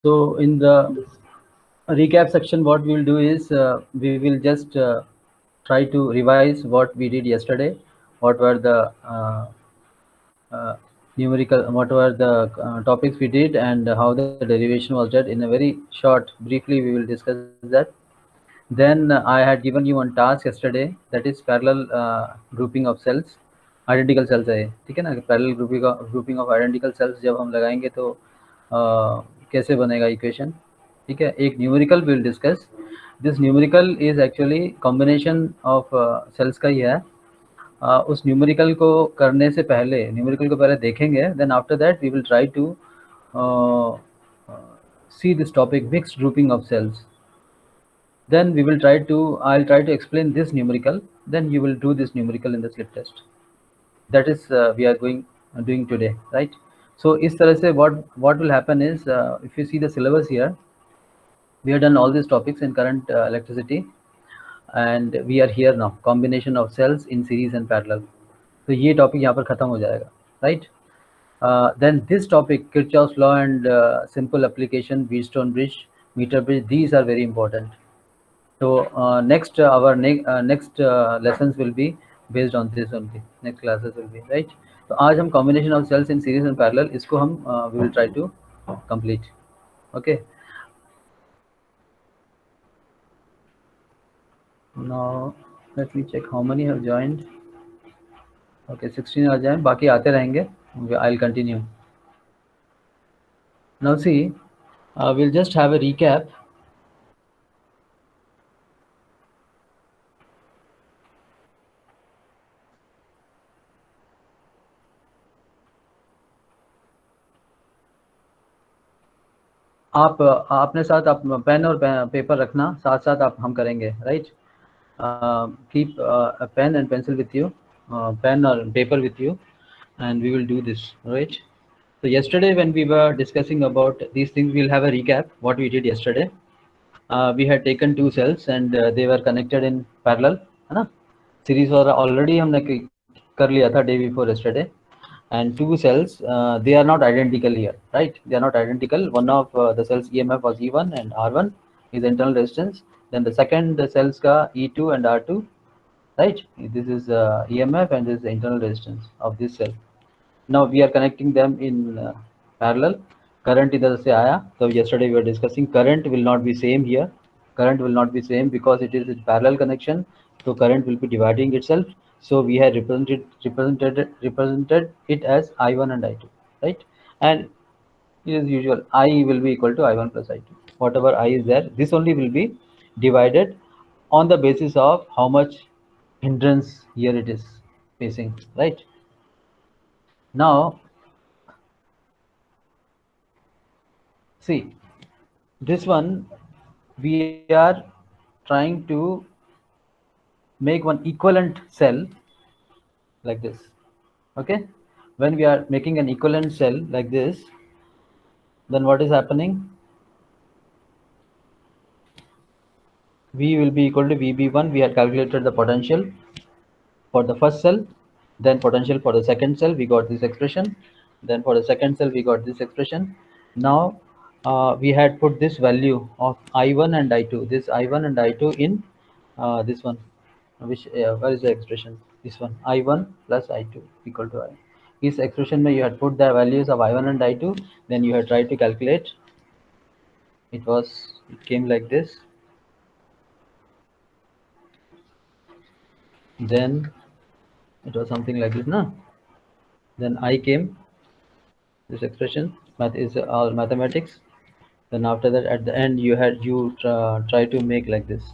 So in the recap section, what we will do is we will just try to revise what we did yesterday, what were the uh, numerical, what were the topics we did, and how the derivation was done. In a very short, briefly, we will discuss that. Then I had given you one task yesterday, that is parallel grouping of cells, identical sales है, ठीक है ना. Parallel grouping of identical sales जब हम लगाएंगे तो कैसे बनेगा इक्वेशन, ठीक है. एक numerical will discuss. This numerical is actually combination of cells का ही है. उस न्यूमेरिकल को करने से पहले, न्यूमेरिकल को पहले देखेंगे, then after that we will try to see this topic, mixed grouping of cells. Then we will try to, I'll try to explain this numerical, then you will do this numerical in the slip test. That is we are doing today, right? So is tarah se what will happen is, if you see the syllabus here, we have done all these topics in current electricity, and we are here now, combination of cells in series and parallel. तो ये topic यहाँ पर खत्म हो जाएगा, right. Then this topic, Kirchhoff's law and simple application, Wheatstone bridge, meter bridge, these are very important. So next our next lessons will be based on this only. Next classes will be, right. तो आज हम combination of cells in series and parallel, इसको हम we will try to complete. Okay. Now let me check how many have joined. Okay, 16 आ जाए, बाकी आते रहेंगे. I'll continue. Now see, we'll just have a recap. आप अपने साथ आप पेन और पेपर रखना, साथ साथ आप हम करेंगे, right. Keep pen and pencil with you, pen or paper with you, and we will do this, right. So yesterday when we were discussing about these things, we'll have a recap what we did yesterday. We had taken two cells and they were connected in parallel, है ना. Series और already हमने कर लिया था day before yesterday. And two cells, they are not identical here, right. They are not identical. One of the cells EMF was E1 and R1 is internal resistance. Then the second cells ka E2 and R2, right. This is EMF and this is the internal resistance of this cell. Now we are connecting them in parallel. Current idhar se aaya, so yesterday we were discussing current will not be same here. Current will not be same because it is a parallel connection, so current will be dividing itself. So we had represented it as I1 and I2, right. And it is usual, I will be equal to I1 plus I2. Whatever I is there, this only will be divided on the basis of how much hindrance here it is facing, right. Now see, this one we are trying to make one equivalent cell like this. Okay, when we are making an equivalent cell like this, then what is happening, V will be equal to VB1. We had calculated the potential for the first cell, then potential for the second cell, we got this expression, then for the second cell we got this expression. Now we had put this value of I1 and I2, this I1 and I2 in this one, which where is the expression, this one, I1 plus I2 equal to I. This expression mein you had put the values of I1 and I2, then you had tried to calculate. It came like this. Then it was something like this, na. Then I came, this expression, math is all mathematics. Then after that, at the end, you try to make like this.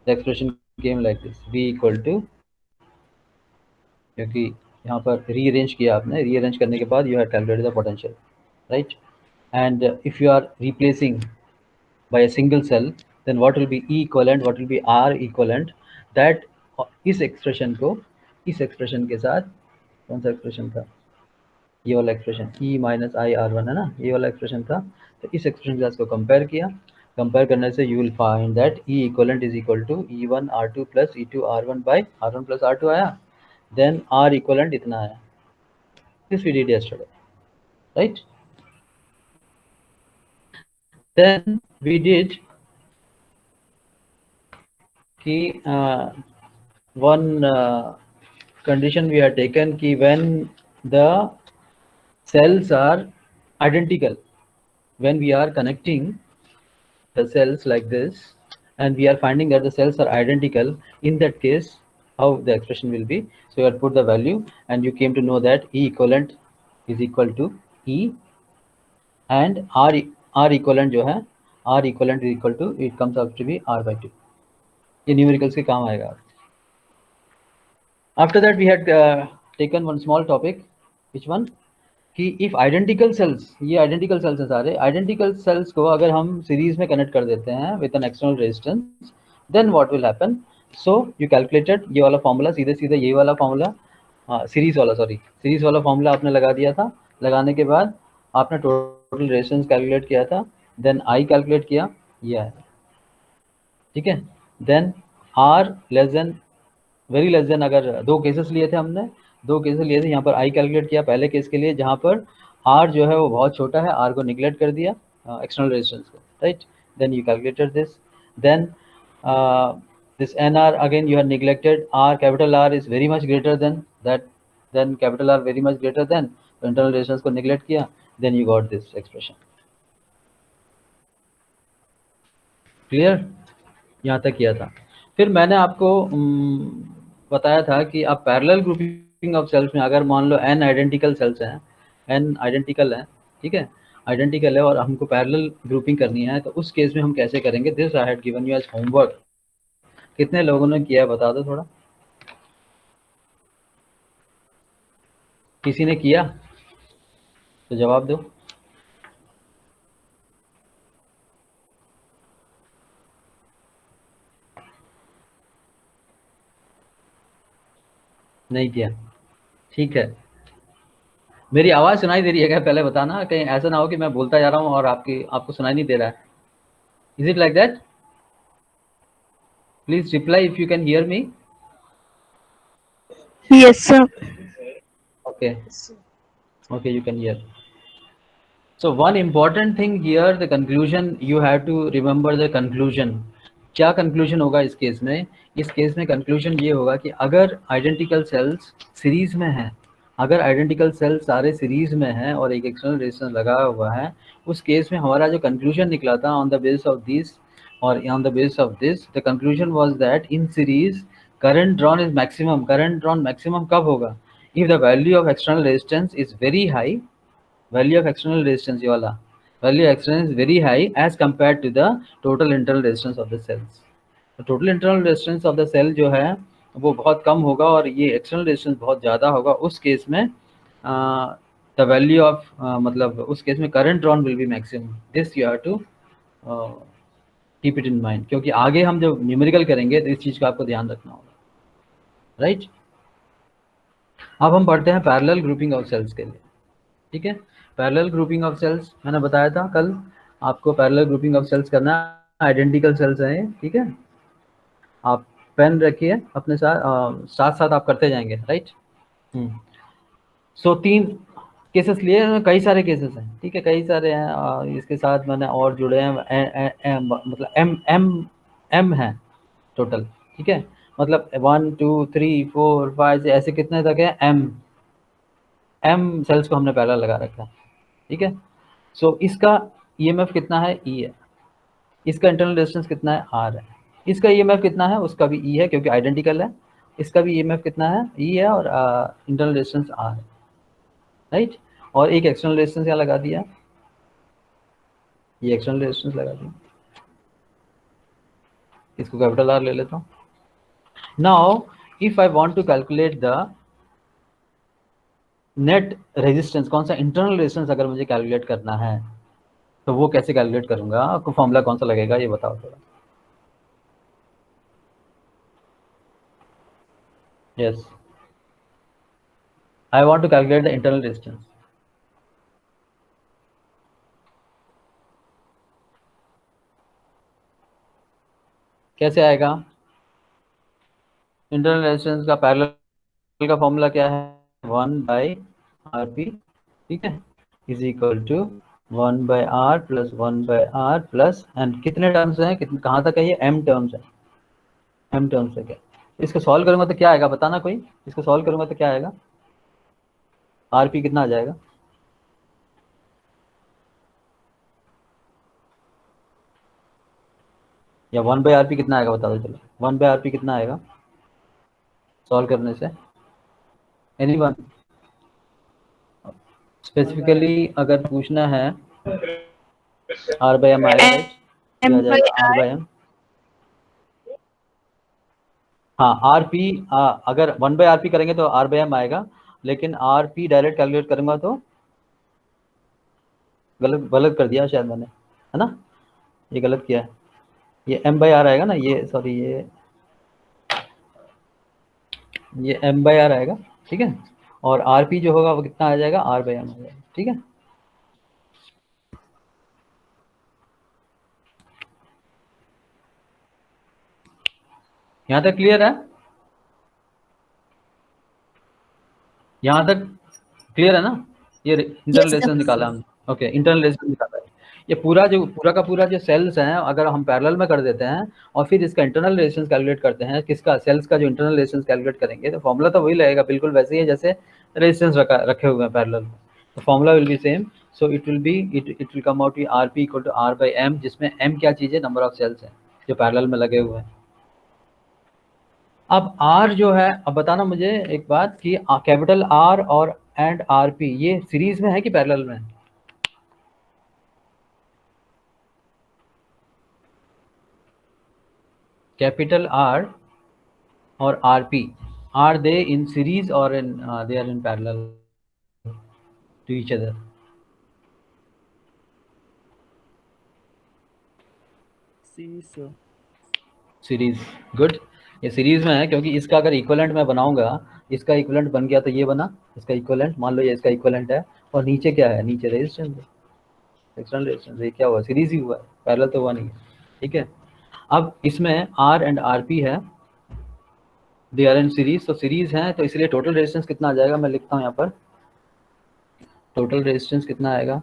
The expression came like this: V equal to, क्योंकि यहाँ पर rearrange किया आपने, rearrange करने के बाद you had calculated the potential, right? And if you are replacing by a single cell, then what will be E equivalent, what will be R equivalent? That इस expression को इस expression के साथ, कौन सा expression था? ये वाला एक्सप्रेशन E माइनस आई R1 है ना, ये वाला एक्सप्रेशन था. तो इस एक्सप्रेशन के साथ इसको कंपेयर किया, कंपेयर करने से you will find that E equivalent is equal to E1 R2 plus E2 R1 by R1 plus R2 आया. देन R इक्वलेंट इतना आया. This we did yesterday, right. Then we did कि one condition we had taken कि when the cells are identical, when we are connecting the cells like this and we are finding that the cells are identical, in that case how the expression will be. So you had put the value and you came to know that E equivalent is equal to E and R equivalent जो है R equivalent is equal to, it comes out to be R by 2. ये numericals के काम आएगा. After that we had taken one small topic. Which one? कि if identical cells, ये identical cells हैं सारे, identical cells को अगर हम series में connect कर देते हैं with an external resistance, then what will happen? So you calculated ये वाला formula, सीधे सीधे ये वाला formula, series वाला, sorry, series वाला formula आपने लगा दिया था. लगाने के बाद आपने total resistance calculate किया था, then I calculate किया, ये आया. ठीक है. Then R less than, very less than, अगर दो केसेस लिए थे हमने, दो केसेस लिए थे, यहाँ पर आई कैलकुलेट किया पहले केस के लिए जहाँ पर आर जो है वो बहुत छोटा है, आर को निगलेक्ट कर दिया एक्सटर्नल रेजिस्टेंस को, right. Then you calculated this, then this N R again you have neglected, R capital R is very much greater than that, then capital R very much greater than, internal resistance को neglect किया, then you got this expression. Clear? यहाँ तक किया था. फिर मैंने आपको बताया था कि आप पैरेलल ग्रुपिंग ऑफ सेल्स में अगर मान लो n आइडेंटिकल सेल्स हैं, n आइडेंटिकल हैं, ठीक है, आइडेंटिकल है और हमको पैरेलल ग्रुपिंग करनी है, तो उस केस में हम कैसे करेंगे? This I had given you as homework. कितने लोगों ने किया बता दो थोड़ा. किसी ने किया तो जवाब दो. नहीं किया. ठीक है. मेरी आवाज़ सुनाई दे रही है क्या? पहले बताना, कहीं ऐसा ना हो कि मैं बोलता जा रहा हूँ और आपको सुनाई नहीं दे रहा है. Is it like that? Please reply if you can hear me. Yes, sir. Okay. Okay, you can hear. So one important thing here, the conclusion, you have to remember the conclusion. क्या conclusion होगा इस case में? इस case में conclusion ये होगा कि अगर identical cells सीरीज में हैं, अगर identical cells सारे सीरीज में हैं और एक external resistance लगा हुआ है, उस केस में हमारा जो conclusion निकला था on the basis of this और on the basis of this, the conclusion was that in series current drawn is maximum. current drawn maximum कब होगा? If the value of external resistance is very high, value of external resistance, ये वाला value of external is very high as compared to the total internal resistance of the cells. तो total internal resistance of the cell जो है वो बहुत कम होगा और ये external resistance बहुत ज़्यादा होगा. उस केस में the value of मतलब उस केस में current drawn will be maximum. This you have to keep it in mind, क्योंकि आगे हम जब न्यूमेरिकल करेंगे तो इस चीज़ का आपको ध्यान रखना होगा, राइट. अब हम पढ़ते हैं पैरेलल ग्रुपिंग ऑफ सेल्स के लिए. ठीक है. पैरेलल ग्रुपिंग ऑफ सेल्स मैंने बताया था कल आपको, पैरेलल ग्रुपिंग ऑफ सेल्स करना है. आइडेंटिकल सेल्स हैं, ठीक है. आप पेन रखिए अपने साथ, साथ साथ आप करते जाएंगे, राइट. सो 3 केसेस लिए, कई सारे केसेस हैं, ठीक है, कई सारे हैं. इसके साथ मैंने और जुड़े हैं, मतलब एम है टोटल, ठीक है. मतलब 1 2 3 4 5 ऐसे कितने तक है? एम सेल्स को हमने पहला लगा रखा है, ठीक है. सो इसका ईएमएफ कितना है? ई है. इसका इंटरनल रेजिस्टेंस कितना है? आर है. इसका ईएमएफ कितना है? उसका भी ई है क्योंकि आइडेंटिकल है. इसका भी ईएमएफ कितना है? ई है और इंटरनल रेजिस्टेंस आर है, राइट. और एक एक्सटर्नल रेजिस्टेंस यहाँ लगा दिया, ये एक्सटर्नल रेजिस्टेंस लगा दिया, इसको कैपिटल आर ले लेता हूँ. Now if I want to calculate the net resistance, कौन सा इंटरनल रेजिस्टेंस अगर मुझे कैलकुलेट करना है तो वो कैसे कैलकुलेट करूंगा? आपको फॉर्मूला कौन सा लगेगा ये बताओ थोड़ा. Yes, I want to calculate the internal resistance. कैसे आएगा? इंटरनल रेजिस्टेंस का पैरेलल का फॉर्मूला क्या है? 1/RP, ठीक है, is equal to 1/r plus 1/r plus and कितने टर्म्स हैं, कितने कहाँ तक है ये, m टर्म्स है, m टर्म्स है क्या। इसको सॉल्व करूंगा तो क्या आएगा बताना कोई, इसको सॉल्व करूंगा तो क्या आएगा, rp कितना आ जाएगा। या 1/rp कितना आएगा बता दो, चलो 1/rp कितना आएगा सॉल्व करने से, एनीवन। स्पेसिफिकली अगर पूछना है r/m आएगा राइट, क्या आ m by जाएगा r r/m। हाँ rp, अगर 1/rp करेंगे तो r/m आएगा, लेकिन rp डायरेक्ट कैलकुलेट करूंगा तो गलत गलत कर दिया शायद मैंने, है ना, ये गलत किया है, ये m/r आएगा ना, ये सॉरी ये m/r आएगा, ठीक है। और rp जो होगा वो कितना आ जाएगा, r/m आ जाएगा, ठीक है। यहाँ तक क्लियर है, यहाँ तक क्लियर है ना, ये इंटरनल yes रेजिस्टेंस sir. निकाला हमने, ओके इंटरनल रेजिस्टेंस निकाला है। ये पूरा जो पूरा का पूरा जो सेल्स हैं अगर हम पैरेलल में कर देते हैं और फिर इसका इंटरनल रेजिस्टेंस कैलकुलेट करते हैं, किसका, सेल्स का जो इंटरनल रेजिस्टेंस कैलकुलेट करेंगे तो फॉर्मूला तो वही लगेगा, बिल्कुल वैसे ही है जैसे रेजिस्टेंस रखे हुए हैं पैरेलल में, तो formula will be same. So it will come out rp equal to r/m, जिसमें m क्या चीज़ है, नंबर ऑफ सेल्स है जो पैरेलल में लगे हुए हैं। अब R जो है, अब बताना मुझे एक बात कि कैपिटल R और एंड RP ये सीरीज में है कि पैरेलल में है। कैपिटल R और RP, are they in series और in they are in parallel to each other. Series, good, ये सीरीज में है क्योंकि इसका अगर इक्विवेलेंट मैं बनाऊंगा, इसका इक्विवेलेंट बन गया तो ये बना इसका इक्विवेलेंट, मान लो ये इसका इक्विवेलेंट है और नीचे क्या है, नीचे रेजिस्टेंस है, एक्सटर्नल रेजिस्टेंस, ये क्या हुआ, सीरीज ही हुआ है, पैरेलल तो हुआ नहीं है, ठीक है। अब इसमें R एंड RP है, दे आर इन सीरीज, तो सीरीज है तो इसलिए टोटल रेजिस्टेंस कितना आ जाएगा, मैं लिखता हूँ यहाँ पर, टोटल रेजिस्टेंस कितना आएगा,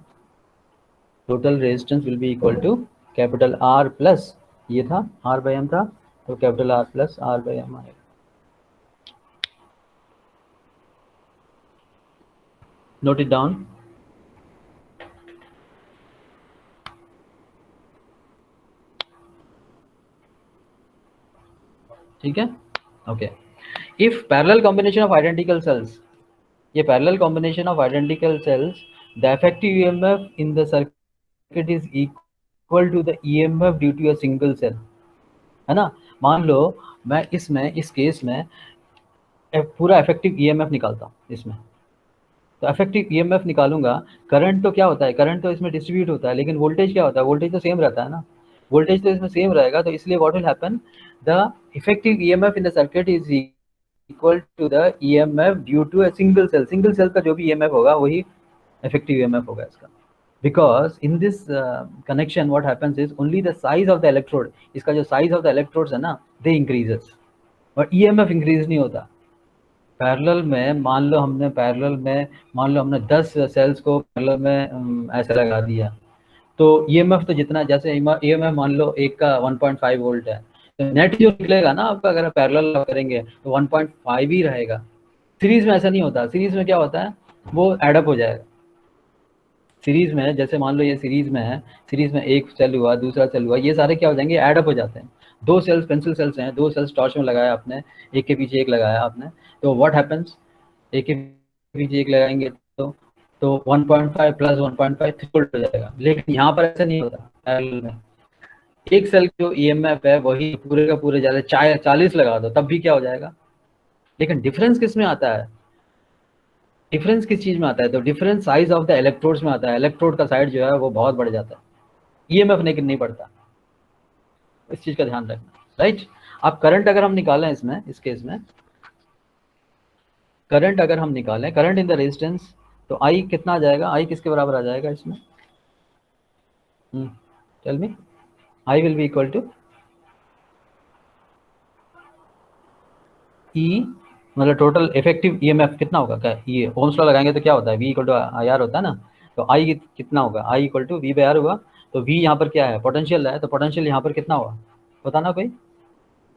total resistance will be equal to capital R plus ये था r/m था, तो कैपिटल R प्लस r/m आएगा। नोट इट डाउन, ठीक है, okay. If parallel combination of identical cells, ये parallel combination of identical cells, the effective EMF in the circuit is equal to the EMF due to a single cell, है ना। मान लो मैं इसमें इस case में पूरा इफेक्टिव ईएमएफ निकालता हूँ इसमें, तो इफेक्टिव ईएमएफ निकालूंगा, करंट तो क्या होता है, करंट तो इसमें डिस्ट्रीब्यूट होता है, लेकिन वोल्टेज क्या होता है, वोल्टेज तो सेम रहता है ना, वोल्टेज तो इसमें सेम रहेगा, तो इसलिए what will happen, the effective EMF in the circuit is equal to the EMF due to a single cell, single cell का जो भी ईएमएफ होगा वही इफेक्टिव ईएमएफ होगा इसका, because in this connection what happens is only the size of the electrode, इसका जो size of the electrodes है ना they increases, और EMF increase नहीं होता। पैरेलल में मान लो हमने पैरेलल में मान लो हमने 10 सेल्स को पैरेलल में ऐसे लगा दिया, तो EMF तो जितना, जैसे EMF मान लो एक का 1.5 वोल्ट है, तो नेट जो निकलेगा ना आपका अगर पैरेलल करेंगे तो 1.5 ही रहेगा। सीरीज में ऐसा नहीं होता, सीरीज में क्या होता है वो एडअप हो जाएगा। सीरीज में जैसे मान लो ये सीरीज में है, सीरीज में एक सेल हुआ दूसरा सेल हुआ, ये सारे क्या हो जाएंगे, एडअप हो जाते हैं। दो सेल्स पेंसिल सेल्स हैं, दो सेल्स टॉर्च में लगाया आपने, एक के पीछे एक लगाया आपने, तो व्हाट हैपेंस, एक के पीछे एक लगाएंगे तो 1.5 प्लस 1.5 थ्रीफोल्ड हो जाएगा, लेकिन यहाँ पर ऐसा नहीं होता पैरेलल में। एक सेल जो ईएमएफ है वही पूरे का पूरे ज्यादा 40 लगा दो तब भी क्या हो जाएगा, लेकिन डिफरेंस किस में आता है, डिफरेंस किस चीज में आता है, तो difference size of the electrodes में आता है, इलेक्ट्रोड का साइज जो है वो बहुत बढ़ जाता है, ईएमएफ नहीं बढ़ता, इस चीज का ध्यान रखना, राइट। अब करंट अगर हम निकालें इसमें, इस केस में करंट अगर हम निकालें, करंट इन द रेजिस्टेंस, तो आई कितना आ जाएगा, आई किसके बराबर आ जाएगा इसमें, tell me, I will be equal to E, मतलब टोटल इफेक्टिव ईएमएफ कितना होगा, क्या ये ओम्स लॉ लगाएंगे तो क्या होता है, V equal to I R होता है ना, तो आई कितना होगा, I equal to V by R होगा। तो वी यहाँ पर क्या है, पोटेंशियल है, तो पोटेंशियल यहाँ पर कितना होगा बताना कोई,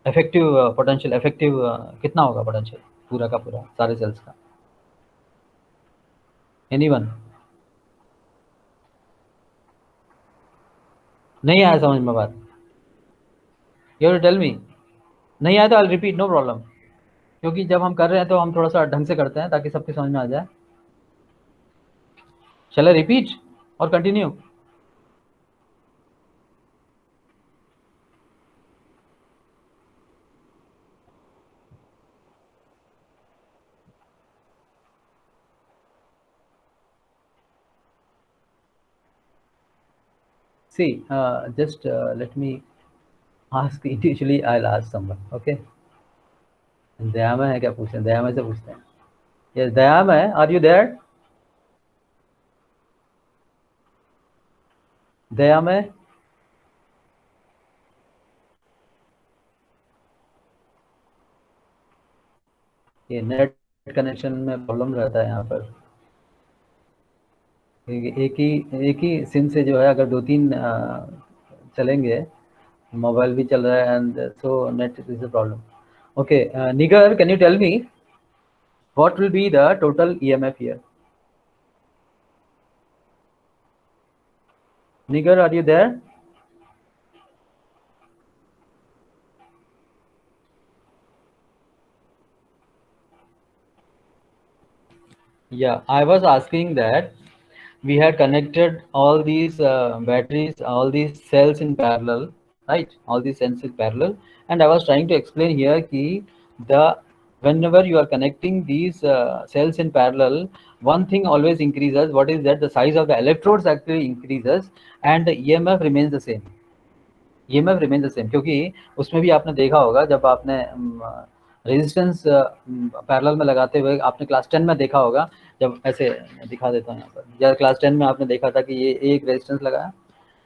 इफेक्टिव पोटेंशियल, इफेक्टिव कितना होगा पोटेंशियल पूरा का पूरा सारे सेल्स का, एनीवन? नहीं आया समझ में बात? You to tell me. नहीं आया तो आई रिपीट, नो प्रॉब्लम, क्योंकि जब हम कर रहे हैं तो हम थोड़ा सा ढंग से करते हैं ताकि सबके समझ में आ जाए। चलो रिपीट और continue. See, just let me ask individually. I'll ask someone. Okay. दयामा है क्या पूछते हैं? दयामा से पूछते हैं। Yes, दयामा है। Are you there? दयामा है। ये नेट कनेक्शन में प्रॉब्लम रहता है यहाँ पर। एक ही सिम से जो है अगर 2-3 चलेंगे, मोबाइल भी चल रहा है and so net is a problem. Okay, निगर, can you tell me what will be the total EMF here? Nigar, are you there? Yeah, I was asking that we had connected all these batteries, all these cells in parallel, right? All these cells in parallel, and I was trying to explain here कि whenever you are connecting these cells in parallel, one thing always increases. What is that? The size of the electrodes actually increases, and the EMF remains the same. EMF remains the same, क्योंकि उसमें भी आपने देखा होगा जब आपने resistance parallel में लगाते हुए आपने क्लास 10 में देखा होगा, जब ऐसे दिखा देता हूँ यहाँ पर, या क्लास 10 में आपने देखा था कि ये एक रेजिस्टेंस लगाया,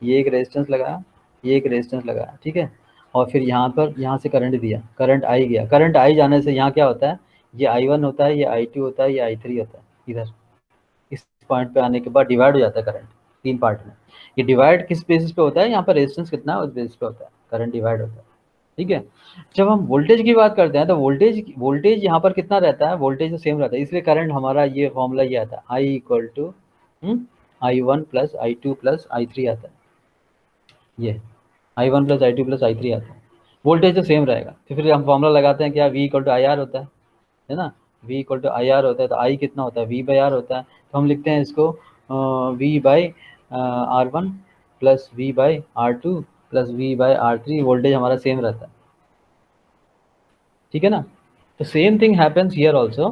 ये एक रेजिस्टेंस लगाया, ये एक रेजिस्टेंस लगाया, ठीक है, और फिर यहाँ पर यहाँ से करंट दिया, करंट आई गया, करंट आई जाने से यहाँ क्या होता है, ये I1 होता है, ये I2 होता है, ये I3 होता है, इधर इस पॉइंट पे आने के बाद डिवाइड हो जाता है करंट 3 पार्ट में। ये डिवाइड किस बेसिस पे होता है, यहाँ पर रेजिस्टेंस कितना है उस बेसिस पे होता है, करंट डिवाइड होता है, ठीक है। जब हम वोल्टेज की बात करते हैं तो वोल्टेज यहाँ पर कितना रहता है, वोल्टेज तो सेम रहता है, इसलिए करंट हमारा ये फॉर्मूला ये आता है, I equal to I1 plus I2 plus I3 आता है, ये I1 plus I2 plus I3 आता है, वोल्टेज तो सेम रहेगा। तो फिर हम फॉर्मूला लगाते हैं क्या, V equal to I R होता है ना, V equal to I R होता है, तो I कितना होता है, V बाई आर होता है, तो हम लिखते हैं इसको V by R1 plus V by R2 plus V by R3, voltage हमारा सेम रहता है, ठीक है ना। तो same thing happens here also,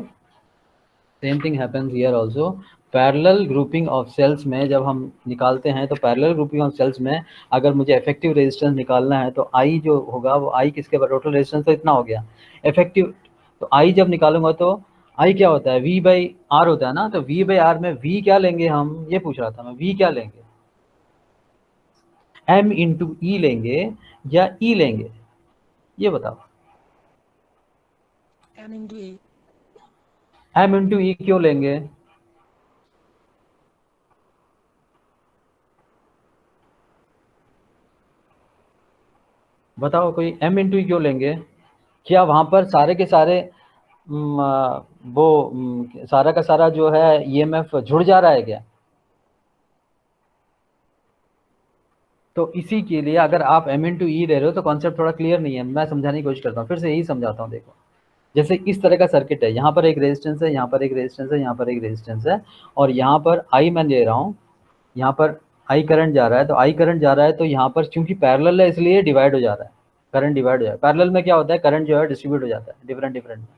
same thing happens here also. Parallel grouping of cells में जब हम निकालते हैं तो पैरेलल ग्रुपिंग ऑफ सेल्स में अगर मुझे इफेक्टिव रेजिस्टेंस निकालना है तो आई जो होगा वो आई किसके बराबर, टोटल रेजिस्टेंस तो इतना हो गया इफेक्टिव, तो आई जब निकालूंगा तो आई क्या होता है, वी बाई आर होता है ना, तो वी बाई आर में वी क्या लेंगे हम, ये पूछ रहा था मैं, वी क्या लेंगे, एम इंटू ई लेंगे या ई लेंगे, ये बताओ। एम इंटू ई। एम इंटू ई क्यों लेंगे, बताओ कोई, एम इंटू ई क्यों लेंगे? क्या वहां पर सारे के सारे सारा का सारा जो है ईएमएफ जुड़ जा रहा है क्या? तो इसी के लिए अगर आप एम इंटू ई ले रहे हो तो कॉन्सेप्ट थोड़ा क्लियर नहीं है, मैं समझाने की कोशिश करता हूँ, फिर से यही समझाता हूँ। देखो जैसे इस तरह का सर्किट है, यहाँ पर एक रेजिस्टेंस है, यहाँ पर एक रेजिस्टेंस है, यहाँ पर एक रेजिस्टेंस है, और यहाँ पर आई मैं ले रहा हूँ, यहाँ पर आई करंट जा रहा है, तो आई करंट जा रहा है, तो यहाँ पर क्योंकि पैरेलल है इसलिए डिवाइड हो जा रहा है, करंट डिवाइड हो जाए, पैरेलल में क्या होता है, करंट जो है डिस्ट्रीब्यूट हो जाता है डिफरेंट डिफरेंट में,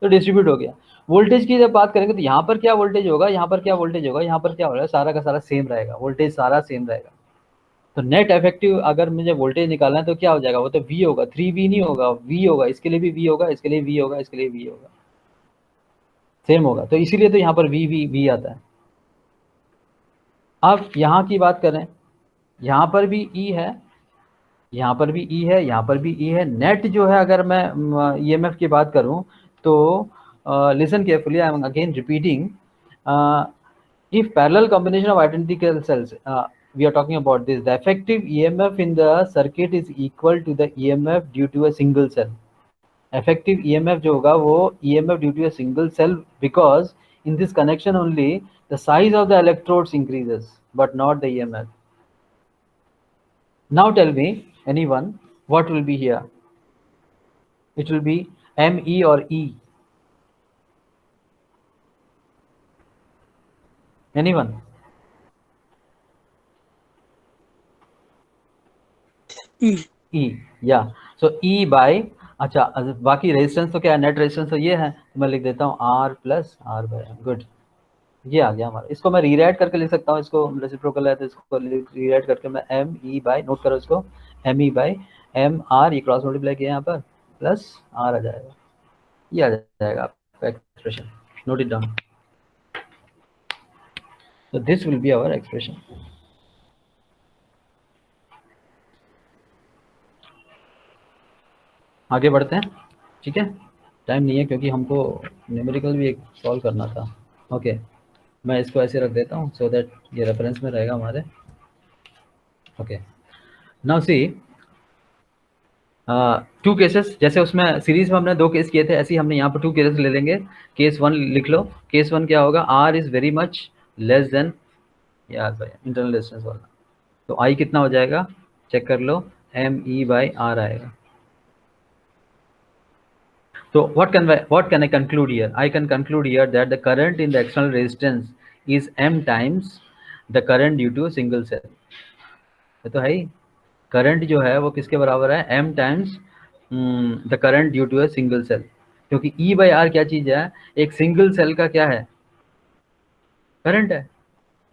तो डिस्ट्रीब्यूट हो गया। वोल्टेज की जब बात करेंगे तो यहाँ पर क्या वोल्टेज होगा, यहाँ पर क्या वोल्टेज होगा, यहाँ पर क्या होगा, सारा का सारा सेम रहेगा, वोल्टेज सारा सेम रहेगा। तो नेट इफेक्टिव अगर मुझे वोल्टेज निकालना है तो क्या हो जाएगा, वो तो V होगा, 3V नहीं होगा, V होगा, इसके लिए भी V होगा, इसके लिए V होगा, इसके लिए V होगा, सेम होगा, तो इसीलिए तो यहाँ पर V आता है। अब यहाँ की बात करें, यहाँ पर भी E है, यहाँ पर भी E है, यहाँ पर भी E है, नेट जो है अगर मैं EMF की बात करूँ तो listen carefully, I am again repeating, if parallel combination of identical cells, we are talking about this, the effective EMF in the circuit is equal to the EMF due to a single cell. Effective EMF जो होगा वो EMF due to a single cell, because in this connection only the size of the electrodes increases but not the EMF. Now tell me, anyone, what will be here? It will be ME or E? Anyone? E, yeah. So E by, अच्छा बाकी resistance तो क्या है, net resistance तो ये है, तो मैं लिख देता हूँ R plus R by M. Good, ये आ गया हमारा। इसको मैं रीराइट करके लिख सकता हूँ, इसको रेसिप्रोकल है तो इसको रीराइट करके मैं एम ई बाय, नोट करो इसको, M E by M R, ये क्रॉस मल्टीप्लाई किया यहाँ पर, प्लस आर आ जाएगा, ये आ जाएगा आपका expression. Note it down. So this will be our expression. आगे बढ़ते हैं, ठीक है, टाइम नहीं है क्योंकि हमको न्यूमेरिकल भी एक सॉल्व करना था। ओके, मैं इसको ऐसे रख देता हूँ सो दैट ये रेफरेंस में रहेगा हमारे। Okay, now see two cases, जैसे उसमें सीरीज में हमने 2 केस किए थे, ऐसे ही हमने यहाँ पर 2 केसेस ले लेंगे। केस 1 लिख लो। केस 1 क्या होगा, R is very much less than, यार भाई इंटरनल रेजिस्टेंस वाला, तो आई कितना हो जाएगा, चेक कर लो, एम ई बाई आर आएगा। So what can I conclude here? I can conclude here that the current in the external resistance is M times the current due to a single cell. ये तो है ही, current जो है वो किसके बराबर है, M times the current due to a single cell, क्योंकि E बाई आर क्या चीज है, एक सिंगल सेल का क्या है, करंट है।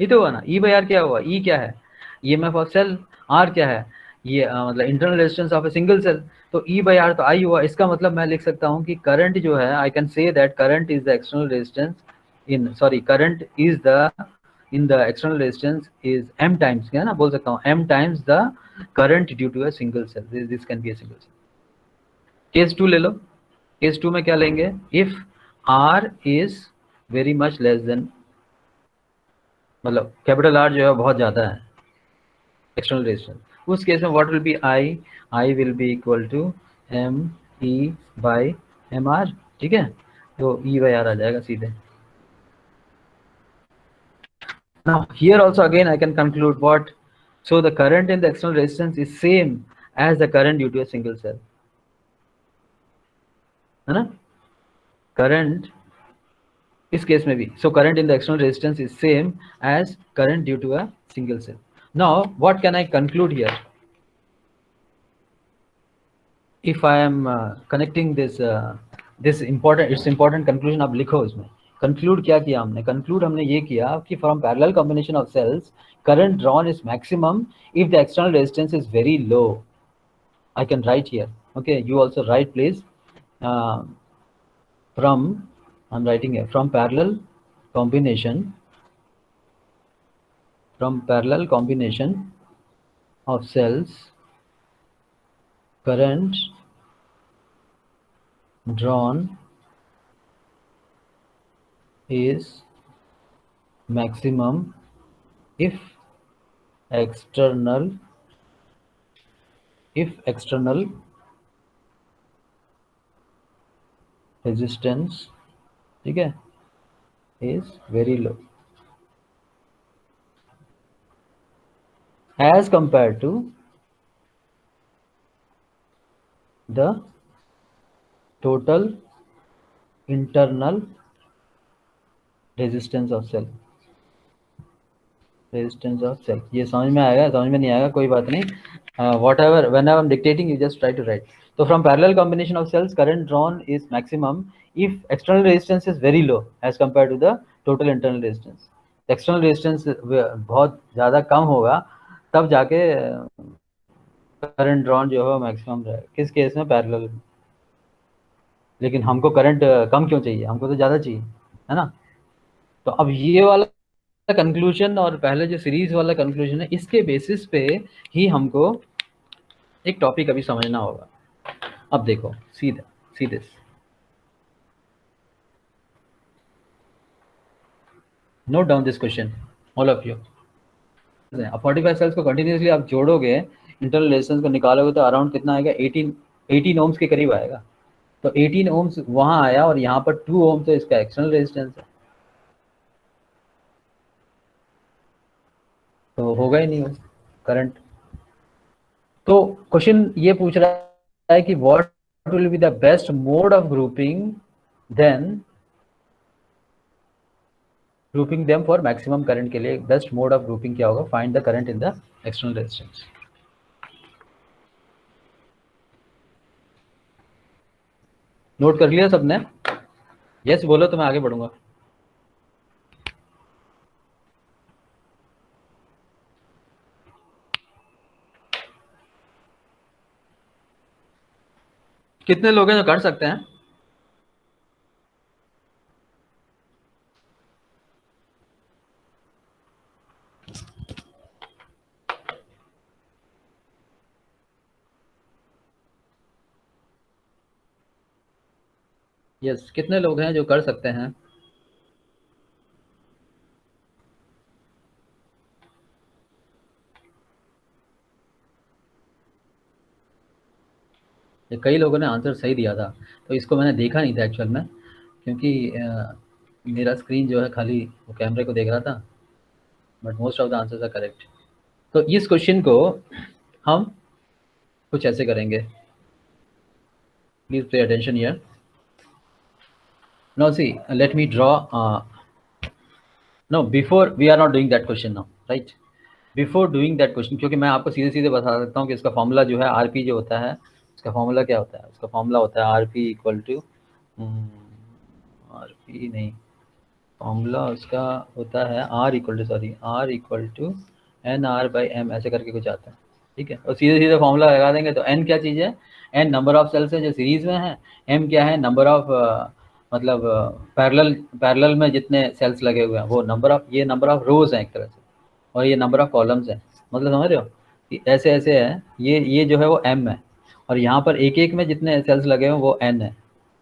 ये तो हुआ ना, E बाई आर क्या हुआ, E क्या है, EMF ऑफ सेल, R क्या है, ये मतलब internal resistance of a single cell, तो E बाई आर तो I हुआ। इसका मतलब मैं लिख सकता हूँ कि करंट जो है, I can say that current is the external resistance in, sorry, current is the in the external resistance is M times, क्या ना बोल सकता हूँ, M times the current due to a single cell, this can be a single cell. Case 2 ले लो। Case 2 में क्या लेंगे, if R is very much less than, मतलब कैपिटल R जो है बहुत ज्यादा है एक्सटर्नल रेजिस्टेंस, उस केस में what will be, I will be equal to M E by M R, ठीक है, तो ई बाई आर आ जाएगा सीधे। Now here also again I can conclude what, so the current in the external resistance is same as the current due to a single cell, है ना, current इस case में भी, so current in the external resistance is same as current due to a single cell. Now what can I conclude here, if I am connecting this important, it's important conclusion आप लिखो इसमें। conclude क्या किया हमने, conclude हमने ये किया कि from parallel combination of cells current drawn is maximum if the external resistance is very low. I can write here, okay, you also write please, from, I'm writing here, from parallel combination of cells current drawn is maximum if external resistance, ठीक है, is very low as compared to the total internal resistance of cell, ये समझ में आएगा, समझ में नहीं आएगा कोई बात नहीं, whatever, whenever I'm dictating you just try to write. So from parallel combination of cells current drawn is maximum if external resistance is very low as compared to the total internal resistance. external resistance बहुत ज़्यादा कम होगा तब जाके current drawn जो है maximum रहेगा, किस case में, पैरेलल। लेकिन हमको करंट कम क्यों चाहिए, हमको तो ज़्यादा चाहिए, है ना। तो अब ये वाला कंक्लूजन और पहले जो सीरीज वाला कंक्लूजन है, इसके बेसिस पे ही हमको एक टॉपिक अभी समझना होगा। अब देखो सीधा सीधे note down this question all of you. 45 cells को कंटिन्यूसली आप जोड़ोगे, इंटरनल रेजिस्टेंस को निकालोगे तो अराउंड कितना आएगा, 18 ओम्स के करीब आएगा। तो 18 ओम्स वहां आया और यहाँ पर 2 ओम तो इसका एक्सटर्नल रेजिस्टेंस है, तो होगा ही नहीं वो करंट। तो क्वेश्चन ये पूछ रहा है कि what will be the best mode of grouping then grouping them for maximum current के लिए बेस्ट मोड ऑफ ग्रुपिंग क्या होगा, find the current in the external resistance. Note कर लिया सबने? यस बोलो तो मैं आगे बढ़ूंगा। कितने लोग हैं जो कर सकते हैं? यस, कितने लोग हैं जो कर सकते हैं? ये कई लोगों ने आंसर सही दिया था, तो इसको मैंने देखा नहीं था एक्चुअल में, क्योंकि मेरा स्क्रीन जो है खाली वो कैमरे को देख रहा था, but most of the answers are correct. तो इस क्वेश्चन को हम कुछ ऐसे करेंगे, please pay attention here. Now see let me draw, no before we are not doing that question now, right? Before doing that question, क्योंकि मैं आपको सीधे सीधे बता सकता हूँ कि इसका फॉर्मूला जो है आरपी जो होता है, उसका फॉर्मूला क्या होता है? उसका फॉर्मूला होता है आरपी इक्वल टू, आरपी नहीं, फॉर्मूला उसका होता है R equal to, sorry, R equal to N R by M, ऐसे करके कुछ आता है, ठीक है? और सीधे सीधे फॉर्मूला लगा देंगे। तो एन क्या चीज़ है? एन नंबर ऑफ सेल्स है जो सीरीज में है। एम क्या है? नंबर ऑफ मतलब पैरेलल में जितने सेल्स लगे हुए हैं वो नंबर ऑफ, ये नंबर ऑफ रोज हैं एक तरह से, और ये नंबर ऑफ कॉलम्स हैं। मतलब समझ रहे हो कि ऐसे ऐसे है, ये जो है वो एम है, और यहाँ पर एक एक में जितने सेल्स लगे हुए हैं वो एन है,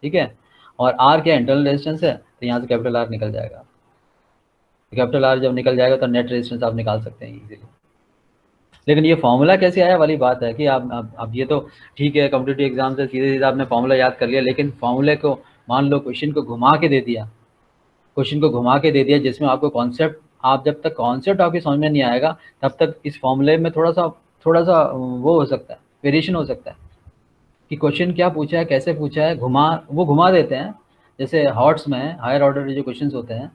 ठीक है? और आर क्या इंटरनल रेजिस्टेंस है, तो यहाँ से कैपिटल आर निकल जाएगा। कैपिटल आर जब निकल जाएगा तो नेट रेजिस्टेंस आप निकाल सकते हैं इजीली। लेकिन ये फॉर्मूला कैसे आया वाली बात है कि आप अब ये तो ठीक है, कॉम्पिटिटिव एग्जाम से सीधे सीधे आपने फॉर्मूला याद कर लिया, लेकिन फॉर्मूले को मान लो क्वेश्चन को घुमा के दे दिया, क्वेश्चन को घुमा के दे दिया जिसमें आपको कॉन्सेप्ट, आप जब तक कॉन्सेप्ट आपकी समझ में नहीं आएगा तब तक इस फॉर्मूले में थोड़ा सा वो हो सकता है, वेरिएशन हो सकता है कि क्वेश्चन क्या पूछा है, कैसे पूछा है, वो घुमा देते हैं। जैसे हॉट्स में हायर ऑर्डर जो क्वेश्चंस होते हैं,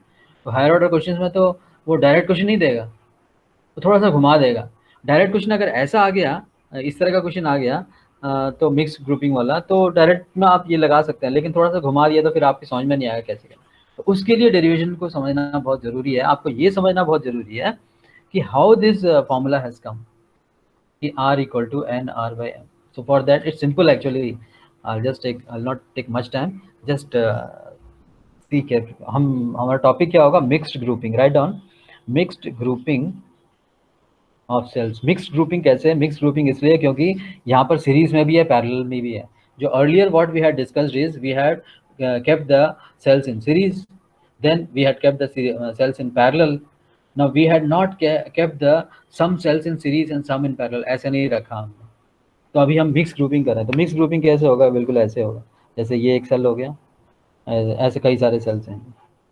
तो हायर ऑर्डर क्वेश्चंस में तो वो डायरेक्ट क्वेश्चन नहीं देगा, तो थोड़ा सा घुमा देगा। डायरेक्ट क्वेश्चन अगर ऐसा आ गया, इस तरह का क्वेश्चन आ गया, तो मिक्स ग्रुपिंग वाला, तो डायरेक्ट में आप ये लगा सकते हैं, लेकिन थोड़ा सा घुमा दिया तो फिर आपकी समझ में नहीं आएगा कैसे करना। तो उसके लिए डेरिवेशन को समझना बहुत ज़रूरी है। आपको ये समझना बहुत ज़रूरी है कि how this formula has come, कि r equal to n r by m. So for that it's simple actually. I'll not take much time. Just see carefully. हम हमारा टॉपिक क्या होगा? Mixed grouping. Write down mixed grouping of cells. Mixed grouping कैसे है? Mixed grouping इसलिए क्योंकि यहाँ पर सीरीज में भी है, पैरेलल में भी है। जो earlier what we had discussed is we had kept the cells in series, then we had kept the cells in parallel. Now we had not kept the some cells in series and some in parallel, ऐसे नहीं रखा हमने। तो अभी हम mix grouping कर रहे हैं। तो मिक्स ग्रुपिंग कैसे होगा? बिल्कुल ऐसे होगा, जैसे ये एक सेल हो गया, ऐसे कई सारे सेल्स हैं,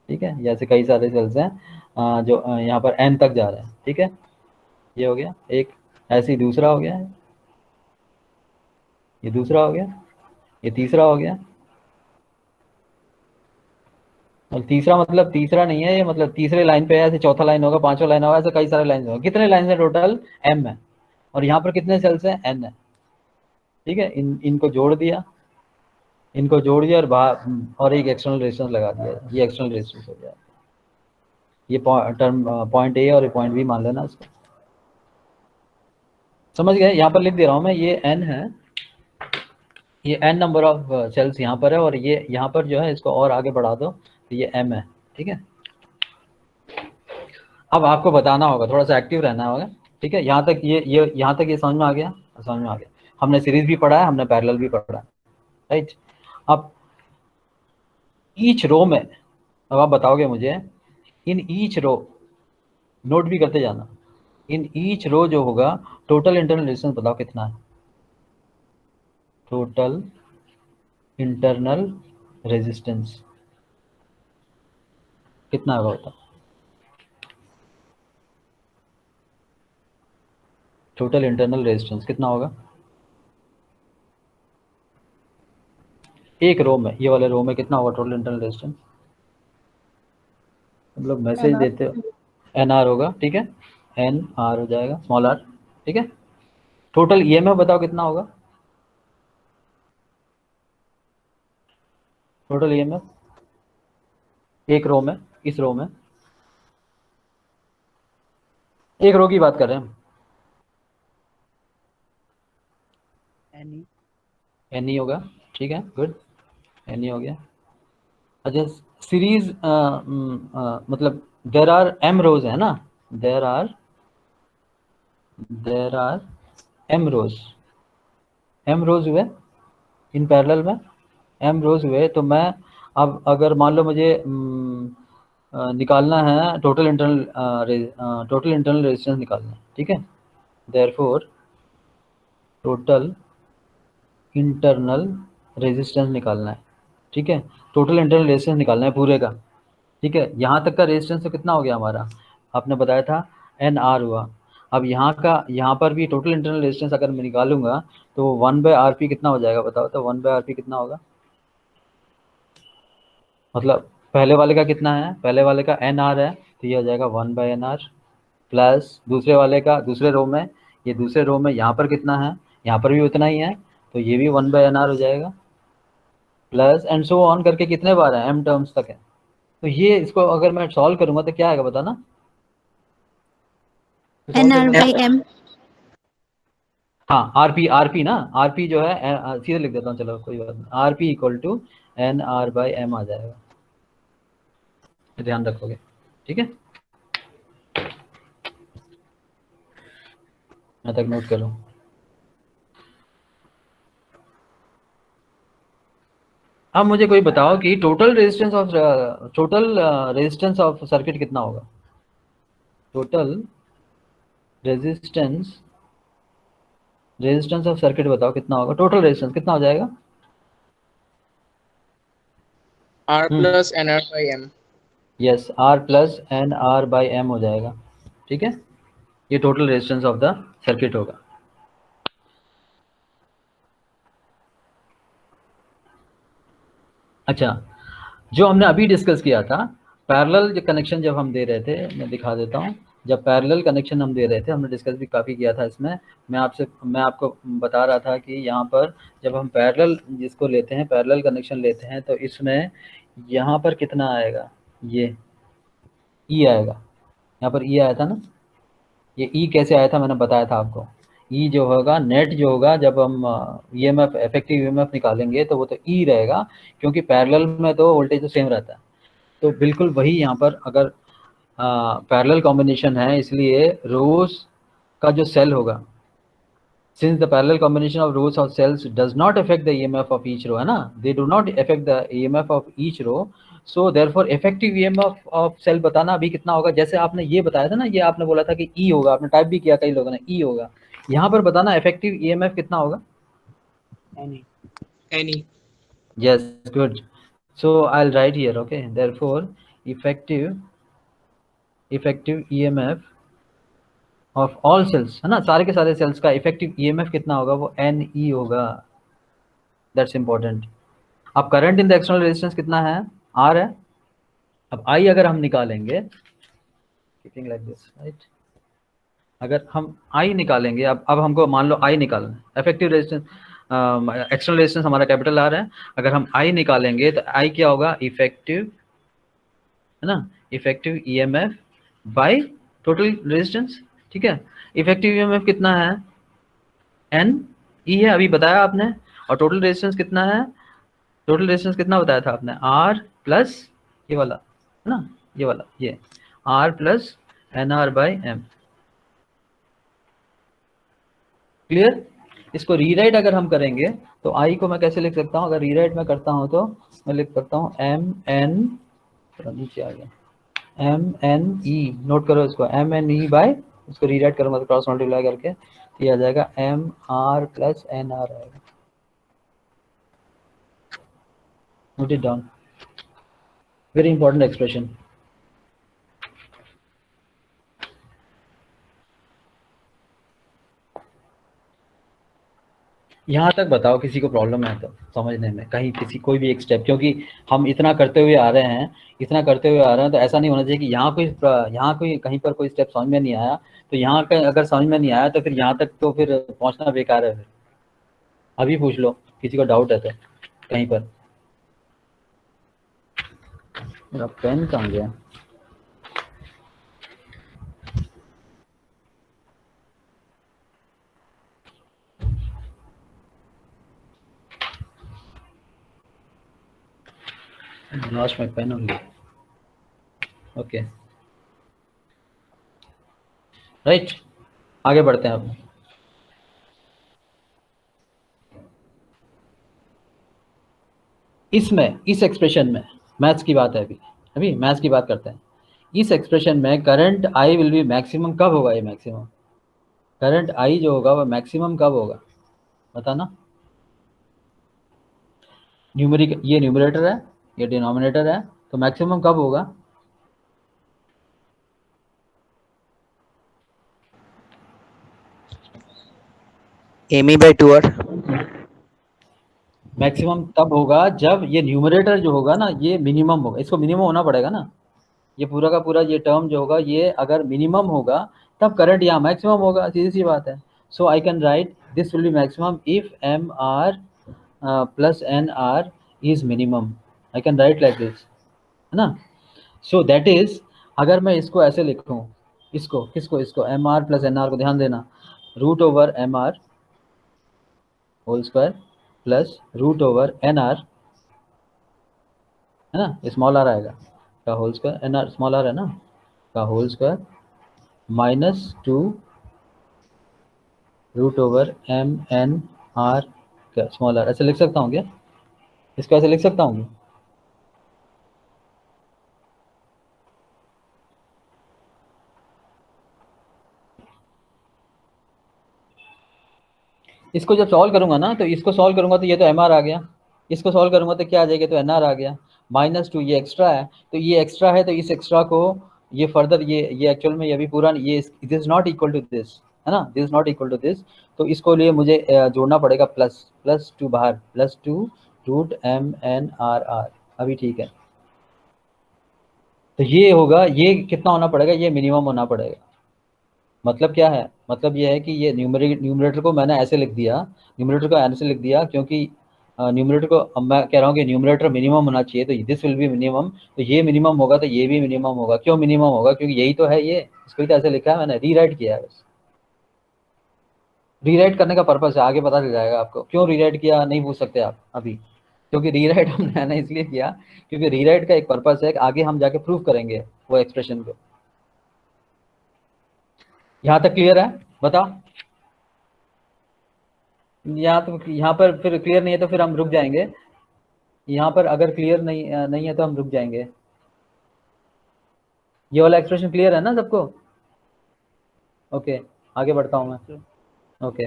ठीक है? ऐसे कई सारे सेल्स हैं जो यहाँ पर n तक जा रहे हैं, ठीक है? ये हो गया एक, ऐसे ही दूसरा हो गया, ये दूसरा हो गया, ये तीसरा हो गया, और तीसरा मतलब तीसरा नहीं है ये, मतलब तीसरे लाइन पे है, ऐसे चौथा लाइन होगा, पांचवा लाइन होगा, ऐसे कई सारे लाइन होगा। कितने लाइन है टोटल? m है, और यहाँ पर कितने सेल्स हैं? n है, ठीक है? इनको जोड़ दिया, इनको जोड़ दिया और और एक एक्सटर्नल रेजिस्टेंस लगा दिया, ये एक्सटर्नल रेजिस्टेंस हो गया। ये टर्म पॉइंट ए और पॉइंट बी मान लेना इसको, समझ गए? यहाँ पर लिख दे रहा हूँ मैं, ये n है, ये n नंबर ऑफ सेल्स यहाँ पर है, और ये यहाँ पर जो है इसको और आगे बढ़ा दो तो ये m है, ठीक है? अब आपको बताना होगा, थोड़ा सा एक्टिव रहना होगा, ठीक है? यहाँ तक ये यहाँ तक ये समझ में आ गया? समझ में आ गया। हमने सीरीज भी पढ़ा है, हमने पैरेलल भी पढ़ा है, राइट? अब ईच रो में, अब आप बताओगे मुझे इन ईच रो, नोट भी करते जाना, इन ईच रो जो होगा टोटल इंटरनल रेजिस्टेंस बताओ कितना है, टोटल इंटरनल रेजिस्टेंस कितना होगा बताओ, टोटल इंटरनल रेजिस्टेंस कितना होगा एक रो में, ये वाले रो में कितना होगा टोटल इंटरनल रेजिस्टेंस, हम लोग मैसेज NR देते हो, एन आर होगा, ठीक है, एन आर हो जाएगा, स्मॉल आर, ठीक है। टोटल ईएमएफ बताओ कितना होगा, टोटल ईएमएफ एक रो में, इस रो में एक रो की बात कर रहे हैं हम, एन ई होगा, ठीक है, गुड, एन ई हो गया। अच्छा, सीरीज मतलब देर आर एम रोज है ना, देर आर एम रोज हुए इन पैरेलल में, एम रोज हुए, तो मैं अब अगर मान लो मुझे निकालना है टोटल इंटरनल रेजिस्टेंस निकालना है, ठीक है, देयरफॉर टोटल इंटरनल रेजिस्टेंस निकालना है, ठीक है, टोटल इंटरनल रेजिस्टेंस निकालना है पूरे का, ठीक है। यहाँ तक का रेजिस्टेंस तो कितना हो गया हमारा, आपने बताया था एन आर हुआ। अब यहाँ पर भी टोटल इंटरनल रेजिस्टेंस अगर मैं निकालूंगा तो 1/RP कितना हो जाएगा बताओ, तो 1/RP कितना होगा, मतलब पहले वाले का कितना है, पहले वाले का एन आर है, तो ये हो जाएगा 1/NR, प्लस दूसरे वाले का दूसरे रो में, ये दूसरे रो में यहाँ पर कितना है, यहाँ पर भी उतना ही है, तो ये भी 1/NR हो जाएगा, प्लस एंड सो ऑन करके कितने बार है, एम टर्म्स तक है। तो ये इसको अगर मैं सॉल्व करूंगा तो क्या आएगा बताना, तो सॉल्व NR करूंगा by M। हाँ, आरपी ना, आरपी जो है सीधे लिख देता हूँ, चलो कोई बात नहीं, आरपी इक्वल टू NR/M आ जाएगा, ध्यान रखोगे, ठीक है, मैं तक नोट करूँ। अब मुझे कोई बताओ कि टोटल रेजिस्टेंस ऑफ सर्किट कितना होगा, टोटल रेजिस्टेंस ऑफ सर्किट बताओ कितना होगा, टोटल रेजिस्टेंस कितना हो जाएगा, R plus NR by M। Yes, R plus NR/M हो जाएगा, ठीक है, ये total resistance of the circuit होगा। अच्छा, जो हमने अभी डिस्कस किया था, पैरेलल कनेक्शन जब हम दे रहे थे, मैं दिखा देता हूँ, जब पैरेलल कनेक्शन हम दे रहे थे, हमने डिस्कस भी काफ़ी किया था इसमें, मैं आपको बता रहा था कि यहाँ पर जब हम पैरेलल जिसको लेते हैं, पैरेलल कनेक्शन लेते हैं, तो इसमें यहाँ पर कितना आएगा, ये ई आएगा, यहाँ पर ई आया था ना, ये ई कैसे आया था मैंने बताया था आपको, ई जो होगा नेट जो होगा जब हम ईएमएफ इफेक्टिव ईएमएफ निकालेंगे तो वो तो ई रहेगा, क्योंकि पैरेलल में तो वोल्टेज तो सेम रहता है, तो बिल्कुल वही यहाँ पर अगर पैरेलल कॉम्बिनेशन है, इसलिए रोज का जो सेल होगा, since the parallel combination of rows of cells does not affect the EMF of each row, है ना, they do not affect the EMF of each row, so therefore effective EMF of cell बताना अभी कितना होगा, जैसे आपने ये बताया था ना, ये आपने बोला था कि ई होगा, आपने टाइप भी किया कई लोगों ने, ई होगा, यहाँ पर बताना इफेक्टिव ईएमएफ कितना होगा, Any। yes, good, so I'll write here, okay, therefore effective EMF of all cells, है ना, सारे के सारे सेल्स का इफेक्टिव ईएमएफ कितना होगा, वो एन ई होगा, दैट्स इंपॉर्टेंट। अब current in the external resistance कितना है, आर है, अब आई अगर हम निकालेंगे, कीपिंग लाइक दिस राइट, अगर हम आई निकालेंगे, अब हमको मान लो आई निकालना है, इफेक्टिव रेजिस्टेंस एक्सटर्नल रेजिस्टेंस हमारा कैपिटल आर है, अगर हम आई निकालेंगे तो आई क्या होगा, इफेक्टिव, है ना, effective EMF by total resistance, ठीक है, इफेक्टिव ईएमएफ कितना है, एन ई है, अभी बताया आपने, और टोटल रेजिस्टेंस कितना है, टोटल रेजिस्टेंस कितना बताया था आपने, आर प्लस ये वाला, है ना, ये वाला, ये आर प्लस NR/M, क्लियर। इसको रीराइट अगर हम करेंगे तो आई को मैं कैसे लिख सकता हूँ, अगर रीराइट मैं करता हूँ तो मैं लिख सकता हूँ एम एन, थोड़ा नीचे आ गया, MNE, नोट करो इसको, MNE बाय, इसको रीराइट करूँगा तो क्रॉस मल्टीप्लाई करके तो ये आ जाएगा MR प्लस NR आएगा। Note it down, very important expression. यहाँ तक बताओ किसी को प्रॉब्लम है तो समझने में, कहीं किसी कोई भी एक स्टेप, क्योंकि हम इतना करते हुए आ रहे हैं, इतना करते हुए आ रहे हैं, तो ऐसा नहीं होना चाहिए कि यहाँ कोई कहीं पर कोई स्टेप समझ में नहीं आया, तो यहाँ का अगर समझ में नहीं आया तो फिर यहाँ तक तो फिर पहुँचना बेकार है। फिर अभी पूछ लो किसी को डाउट है तो कहीं पर। मेरा पेन कहाँ गया? lost my pen only. Okay, right, आगे बढ़ते हैं अब। इसमें इस एक्सप्रेशन में मैथ्स की बात है, अभी मैथ्स की बात करते हैं। इस एक्सप्रेशन में current I will be maximum कब होगा? ये मैक्सिमम करंट आई जो होगा वो मैक्सिमम कब होगा बताना। न्यूमेरिक, ये न्यूमरेटर है, ये डिनोमिनेटर है, तो मैक्सिमम कब होगा? me/2r। मैक्सिमम तब होगा जब ये न्यूमरेटर जो होगा ना ये मिनिमम होगा, इसको मिनिमम होना पड़ेगा ना, ये पूरा का पूरा ये टर्म जो होगा ये अगर मिनिमम होगा तब करंट यहाँ मैक्सिमम होगा, सीधी सी बात है। So I can write this will be maximum if MR plus NR is minimum, I can write like this, है ना। सो दैट इज, अगर मैं इसको ऐसे लिखूँ, इसको किसको, इसको MR प्लस NR को, ध्यान देना, root over MR whole square plus root over NR, है ना, स्मॉल आर आएगा का whole square, NR small R है ना, का whole square -2 root over MNR का स्मॉल आर। ऐसे लिख सकता हूँ क्या? इसको ऐसे लिख सकता हूँ क्या? इसको जब सॉल्व करूंगा ना, तो इसको सॉल्व करूंगा तो ये तो MR आ गया, इसको सॉल्व करूंगा तो क्या आ जाएगा, तो NR आ गया, -2 ये एक्स्ट्रा है, तो ये एक्स्ट्रा है, तो इस एक्स्ट्रा को ये फर्दर ये एक्चुअल में ये भी पूरा ये this is not equal to this, है ना, this is not equal to this, तो इसको लिए मुझे जोड़ना पड़ेगा +2 बाहर, +2 रूट MNRR। अभी ठीक है, तो ये होगा, ये कितना होना पड़ेगा, ये मिनिमम होना पड़ेगा। मतलब क्या है, मतलब ये है कि ये न्यूमरेटर को मैंने ऐसे लिख दिया, न्यूमरेटर को ऐसे लिख दिया क्योंकि न्यूमरेटर को, अब मैं कह रहा हूँ कि न्यूमरेटर मिनिमम होना चाहिए, तो दिस विल बी मिनिमम, तो ये मिनिमम होगा तो ये भी मिनिमम होगा। क्यों मिनिमम होगा? क्योंकि यही तो है, ये इसको तो ऐसे लिखा है मैंने, रीराइट किया है बस। रीराइट करने का पर्पस है, आगे पता चल जाएगा आपको क्यों रीराइट किया, नहीं पूछ सकते आप अभी, क्योंकि रीराइट हमने इसलिए किया क्योंकि रीराइट का एक पर्पस है कि आगे हम जाके प्रूव करेंगे वो एक्सप्रेशन को। यहाँ तक क्लियर है? बताओ। यहाँ पर फिर क्लियर नहीं है तो फिर हम रुक जाएंगे, यहाँ पर अगर क्लियर नहीं है तो हम रुक जाएंगे। ये वाला एक्सप्रेशन क्लियर है ना सबको? ओके, आगे बढ़ता हूँ मैं। ओके,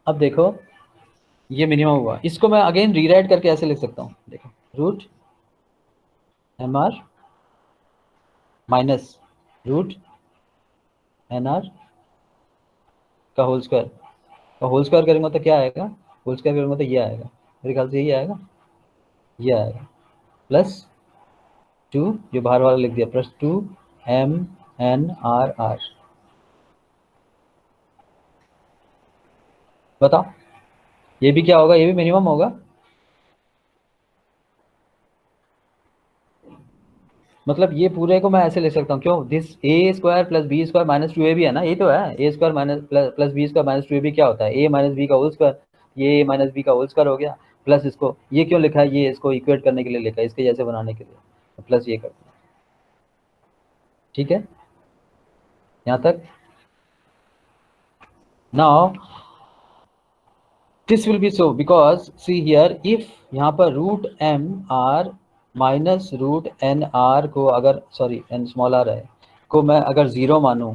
अब देखो ये मिनिमम हुआ, इसको मैं अगेन रीराइट करके ऐसे लिख सकता हूँ, देखो root MR minus root NR का होल स्क्वायर, का होल स्क्वायर करेंगे तो क्या आएगा, होल स्क्वायर करेंगे तो ये आएगा, मेरे ख्याल से यही आएगा, ये आएगा +2 जो बाहर वाला लिख दिया, +2 MNRR। बताओ ये भी क्या होगा, ये भी मिनिमम होगा। मतलब ये पूरे को मैं ऐसे ले सकता हूँ, क्यों, दिस A² + B² -2AB है ना, ये तो है, A² + B² -2AB क्या होता है, A - B का होल स्क्वायर, ये A - B का होल स्क्वायर हो गया, प्लस इसको ये क्यों लिखा है, ये इसको इक्वेट करने के लिए लिखा है, इसके जैसे बनाने के लिए, तो प्लस ये कर दिया। ठीक है यहाँ तक? Now this will be so because see here, if यहाँ पर root MR minus root N R को अगर सॉरी एन स्मॉल आर है को मैं अगर 0 मानूं,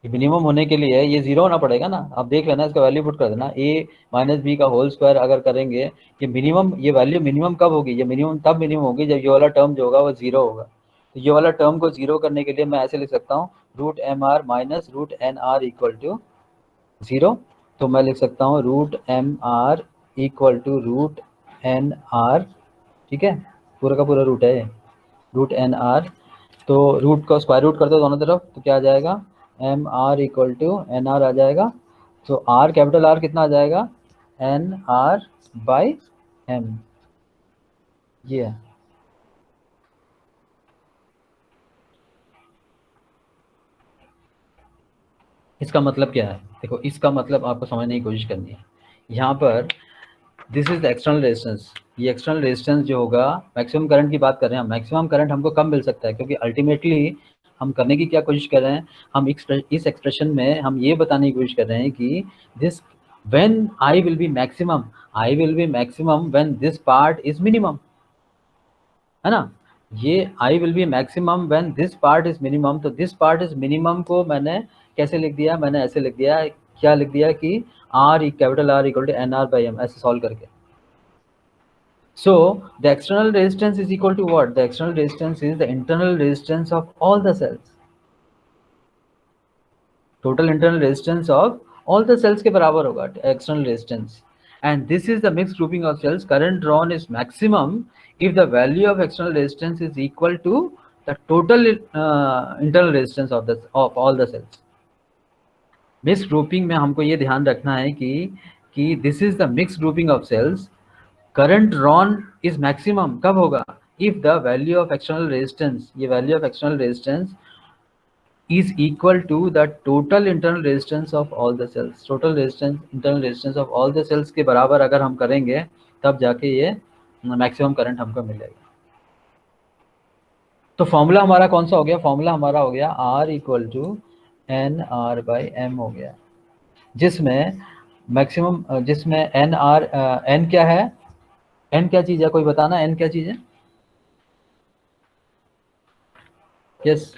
मिनिमम होने के लिए ये 0 होना पड़ेगा ना। आप देख लेना, इसका वैल्यू पुट कर देना, ए माइनस बी का होल स्क्वायर अगर करेंगे, ये मिनिमम, ये वैल्यू मिनिमम कब होगी, ये मिनिमम तब मिनिमम होगी जब ये वाला टर्म जो होगा वो 0 होगा। तो ये वाला टर्म को 0 करने के लिए मैं ऐसे लिख सकता हूँ, root M R minus root N R equal to 0। तो मैं लिख सकता हूँ root M R equal to root N R, ठीक है, पूरा का पूरा रूट है रूट एन आर। तो रूट का स्क्वायर रूट कर दो दोनों तरफ, तो क्या आ जाएगा, M R equal to N R आ जाएगा। तो आर कैपिटल आर कितना आ जाएगा, एन आर बाई एम, ये है। इसका मतलब क्या है, देखो इसका मतलब आपको समझने की कोशिश करनी है। यहाँ पर this is the external resistance, ये एक्सटर्नल रेजिस्टेंस जो होगा, मैक्सिमम करंट की बात कर रहे हैं हम। मैक्सिमम करंट हमको कब मिल सकता है, क्योंकि अल्टीमेटली हम करने की क्या कोशिश कर रहे हैं, हम इस एक्सप्रेशन में हम ये बताने की कोशिश कर रहे हैं कि this when I will be maximum, I will be maximum when this part is minimum, है ना। ये आई will be maximum when this part is minimum. तो दिस पार्ट इज मिनिमम को मैंने कैसे लिख दिया, मैंने ऐसे लिख दिया, क्या लिख दिया कि R capital R equal to N R by M, ऐसे सॉल्व करके। So the external resistance is equal to what? The external resistance is the internal resistance of all the cells. Total internal resistance of all the cells के बराबर होगा external resistance. And this is the mixed grouping of cells. Current drawn is maximum if the value of external resistance is equal to the total internal resistance of all the cells. Mixed grouping में हमको ये ध्यान रखना है कि this is the mixed grouping of cells. Current drawn is maximum कब होगा, if the value of external resistance, ये value of external resistance is equal to the total internal resistance of all the cells. Total resistance, internal resistance of all the cells के बराबर अगर हम करेंगे तब जाके ये मैक्सिमम करंट हमको मिलेगा। तो फॉर्मूला हमारा कौन सा हो गया, फॉर्मूला हमारा हो गया R equal to N R by M हो गया, जिसमें मैक्सिमम, जिसमें एन आर, एन क्या है, एन क्या चीज है, कोई बताना एन क्या चीज है। यस,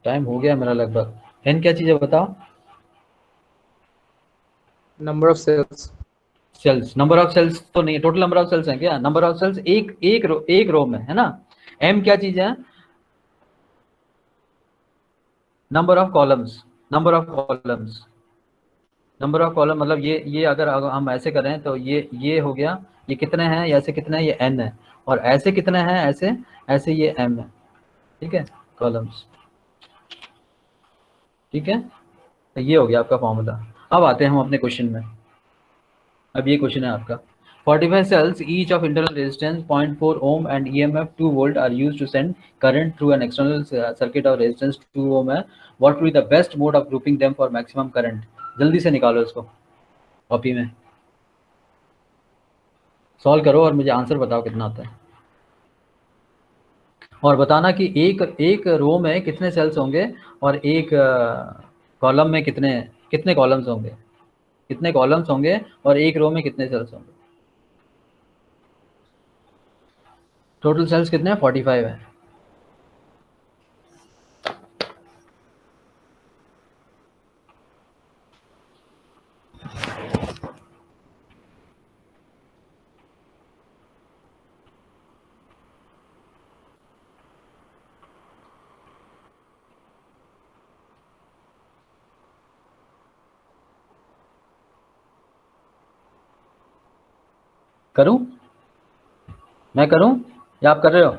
टाइम हो गया मेरा लगभग। एन क्या चीज है बताओ। Number of cells. Cells, number of cells तो नहीं, टोटल नंबर ऑफ सेल्स है क्या, नंबर ऑफ सेल्स एक रो में है ना। एम क्या चीज है, number of columns, number of columns, number of column मतलब ये अगर हम ऐसे करें तो ये हो गया, ये कितने हैं, ऐसे कितने हैं, ये एन है, और ऐसे कितने हैं, ऐसे ऐसे ये एम है, ठीक है, कॉलम्स, ठीक है। तो ये हो गया आपका फॉर्मूला। अब आते हैं हम अपने क्वेश्चन में। अब ये क्वेश्चन है आपका, 45 cells each of internal resistance 0.4 ohm and EMF 2 volt are used to send current through an external circuit of resistance 2 ohm है, what will be the best mode of grouping them for maximum current। जल्दी से निकालो इसको copy में, solve करो और मुझे answer बताओ कितना आता है, और बताना कि एक रो में कितने सेल्स होंगे और एक कॉलम में कितने कितने कॉलम्स होंगे, कितने कॉलम्स होंगे और एक रो में कितने सेल्स होंगे। टोटल सेल्स कितने हैं, 45 है। करूं, मैं करूं या आप कर रहे हो।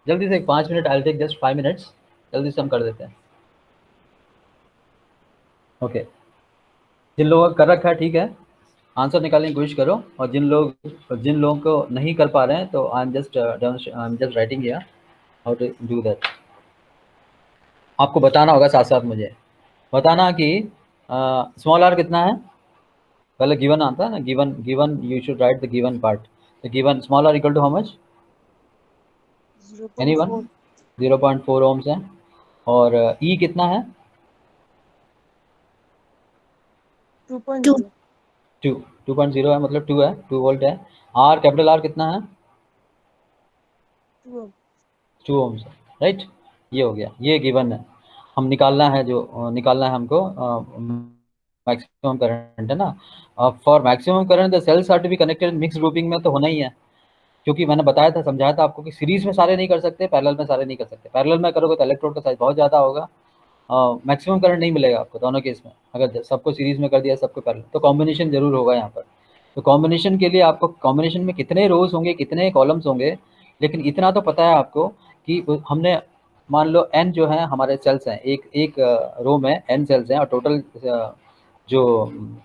जल्दी से 5 minute, I take just 5 minutes, जल्दी से हम कर देते हैं। ओके, जिन लोगों का कर रखा है ठीक है, आंसर निकालने की कोशिश करो, और जिन लोगों को नहीं कर पा रहे हैं तो I am just writing here how to do that. आपको बताना होगा साथ साथ, मुझे बताना कि स्मॉल आर कितना है, पहले गिवन आता है ना, given you should write the given part. The given small R equal to how much, anyone? 0.4 ohms है। और ई कितना है? 2. 2.0 है, मतलब 2 है, 2 वोल्ट है। आर, कैपिटल आर कितना है? 2 ohms है, राइट। ये हो गया, ये गिवन है। हम निकालना है, जो निकालना है हमको मैक्सिमम करंट, है ना। For maximum current the cells are to be connected mix grouping में तो होना ही है, क्योंकि मैंने बताया था, समझाया था आपको कि सीरीज में सारे नहीं कर सकते, पैरेलल में सारे नहीं कर सकते। पैरेलल में करोगे तो इलेक्ट्रोड का साइज बहुत ज़्यादा होगा, मैक्सिमम करंट नहीं मिलेगा आपको दोनों केस में। अगर सबको सीरीज में कर दिया, सबको पैरेलल, तो कॉम्बिनेशन जरूर होगा यहाँ पर। तो कॉम्बिनेशन के लिए आपको कॉम्बिनेशन में कितने रोज होंगे, कितने कॉलम्स होंगे, लेकिन इतना तो पता है आपको कि हमने मान लो n जो है हमारे सेल्स हैं, एक रो में n सेल्स हैं, और टोटल जो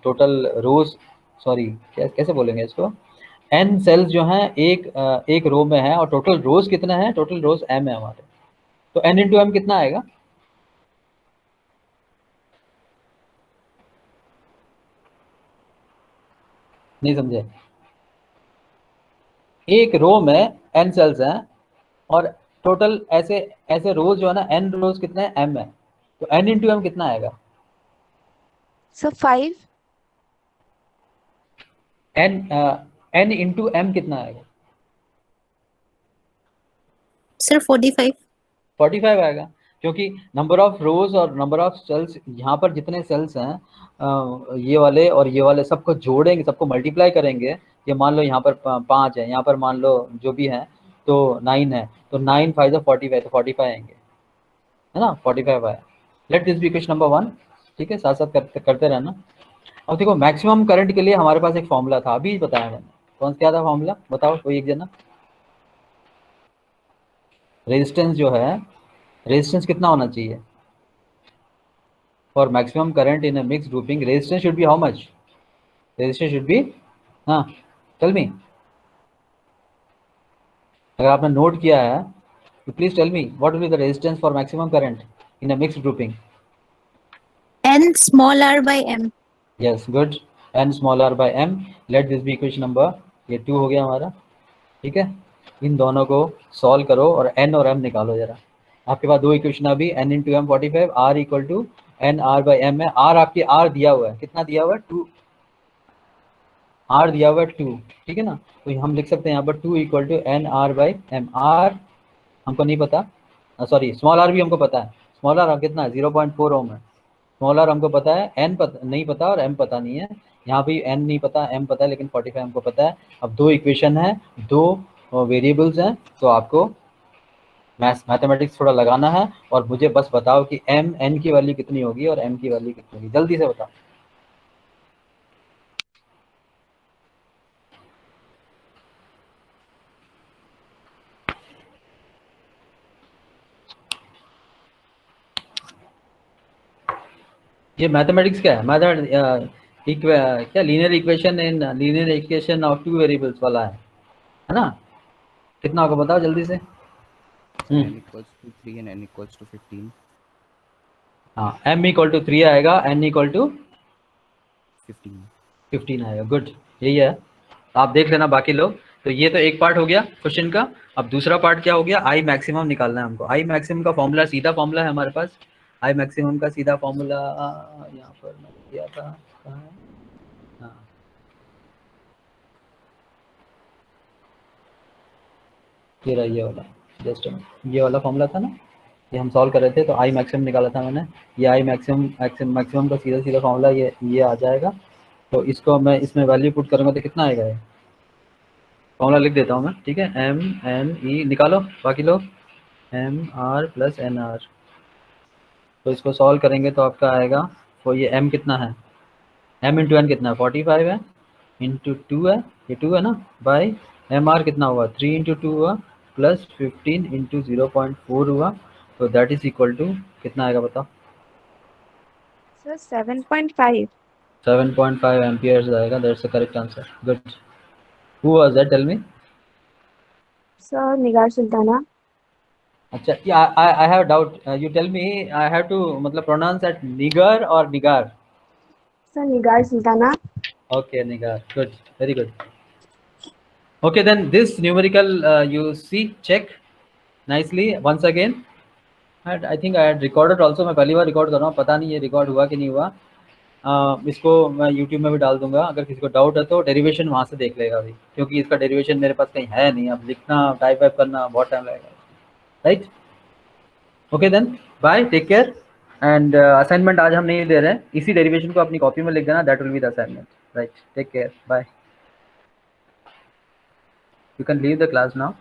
टोटल रोज, सॉरी कैसे बोलेंगे इसको, n सेल्स जो हैं एक रो में है, और टोटल रोज कितना है, टोटल रोज m है हमारे। तो n इंटू m कितना आएगा? नहीं समझे? एक रो में n सेल्स हैं, और टोटल ऐसे ऐसे रोज जो है ना, n रोज कितने हैं, m है। तो n इंटू m कितना आएगा? सर 5. n इंटू m कितना आएगा? सर 45. 45 आएगा, क्योंकि नंबर ऑफ रोज और नंबर ऑफ सेल्स, यहाँ पर जितने सेल्स हैं ये वाले और ये वाले सबको जोड़ेंगे, सबको मल्टीप्लाई करेंगे। ये मान लो यहाँ पर 5 है, यहाँ पर मान लो जो भी है तो 9 है, तो 9 5 45, तो 45 आएंगे, है ना। 45 आया। Let this be question number 1, ठीक है, साथ साथ करते रहना। अब देखो, मैक्सिमम करंट के लिए हमारे पास एक फॉर्मूला था, अभी बताया मैंने। कौन क्या था फॉर्मूला, बताओ कोई एक जना। रेजिस्टेंस जो है, रेजिस्टेंस कितना होना चाहिए for maximum current in a mix grouping? Resistance should be how much? Resistance should be, हाँ टेल मी, अगर आपने नोट किया है तो please tell me what will be the resistance for maximum current in a mix grouping? N small r by m. Yes good, n small r by m। Let this be equation number, ये 2 हो गया हमारा, ठीक है। इन दोनों को solve करो और n और m निकालो जरा। आपके पास दो इक्वेशन अभी, n into M 45, r equal to N R by M है। r आपकी r दिया हुआ है, कितना दिया हुआ है, 2, r दिया हुआ है 2, ठीक है ना। तो हम लिख सकते हैं यहाँ पर 2 equal to N R by M. r हमको नहीं पता, सॉरी स्मॉल r भी हमको पता है। स्मॉल r कितना है, 0.4 ओम है। स्मॉल r हमको पता है, n नहीं पता और m पता नहीं है। यहाँ भी n नहीं पता, m पता है, लेकिन 45 हमको पता है। अब दो इक्वेशन है, दो वेरिएबल्स हैं, तो आपको मैथमेटिक्स थोड़ा लगाना है, और मुझे बस बताओ कि m n की वैल्यू कितनी होगी और m की वैल्यू कितनी होगी, जल्दी से बताओ। ये मैथमेटिक्स क्या है, क्या linear equation in linear equation of two variables वाला है ना। कितना होगा बताओ जल्दी से। n equals to 3 and n equals to 15. हाँ, m इक्वल टू 3 आएगा, n इक्वल टू 15. 15 आएगा, गुड, यही है। आप देख लेना बाकी लोग। तो ये तो एक पार्ट हो गया क्वेश्चन का। अब दूसरा पार्ट क्या हो गया, आई मैक्सिमम निकालना है हमको। आई मैक्सिमम का फॉर्मूला, सीधा फॉर्मूला है हमारे पास। आई मैक्सिमम का सीधा फॉर्मूला यहाँ पर मैं दिया था, कहाँ है? हाँ, ये रहा, ये वाला, जस्ट ये वाला फॉर्मूला था ना, ये हम सॉल्व कर रहे थे। तो आई मैक्सिमम निकाला था मैंने। ये आई मैक्सिमम का सीधा सीधा फॉर्मूला ये आ जाएगा। तो इसको मैं इसमें वैल्यू पुट करूँगा तो कितना आएगा, ये फॉर्मूला लिख देता हूँ मैं, ठीक है। एम एन ई निकालो बाकी लोग, M R plus N R. तो इसको सॉल्व करेंगे तो आपका आएगा, तो ये m कितना है, m इंटू एन कितना है, 45 है, इंटू 2 है, ये 2 है ना, बाई एम आर कितना हुआ, 3 इंटू 2 हुआ, प्लस 15 इंटू 0.4 हुआ। तो दैट इज इक्वल टू कितना आएगा बताओ। सर 7.5. 7.5 एम्पियर्स आएगा, that's the correct answer, good. Who was that, tell me. Sir Nigar Sultana. अच्छा, I have doubt, you tell me, I have to मतलब प्रोनाउंस एट निगर और Nigar? Sir Nigar Sultana. Okay, Nigar, good, very good. Okay, then this numerical you see, check nicely once again. I think I had recorded also, मैं पहली बार record कर रहा हूँ, पता नहीं ये रिकॉर्ड हुआ कि नहीं हुआ। इसको मैं यूट्यूब में भी डाल दूंगा, अगर किसी को डाउट है तो डेरिवेशन वहाँ से देख लेगा अभी, क्योंकि इसका डेरिवेशन मेरे पास कहीं है नहीं, अब लिखना टाइप वाइप करना बहुत टाइम लगेगा, right. Okay then bye, take care. And assignment आज हम नहीं दे रहे हैं, इसी डेरिवेशन को अपनी कॉपी में लिख देना, that will be the assignment, right. Take care, bye. You can leave the class now.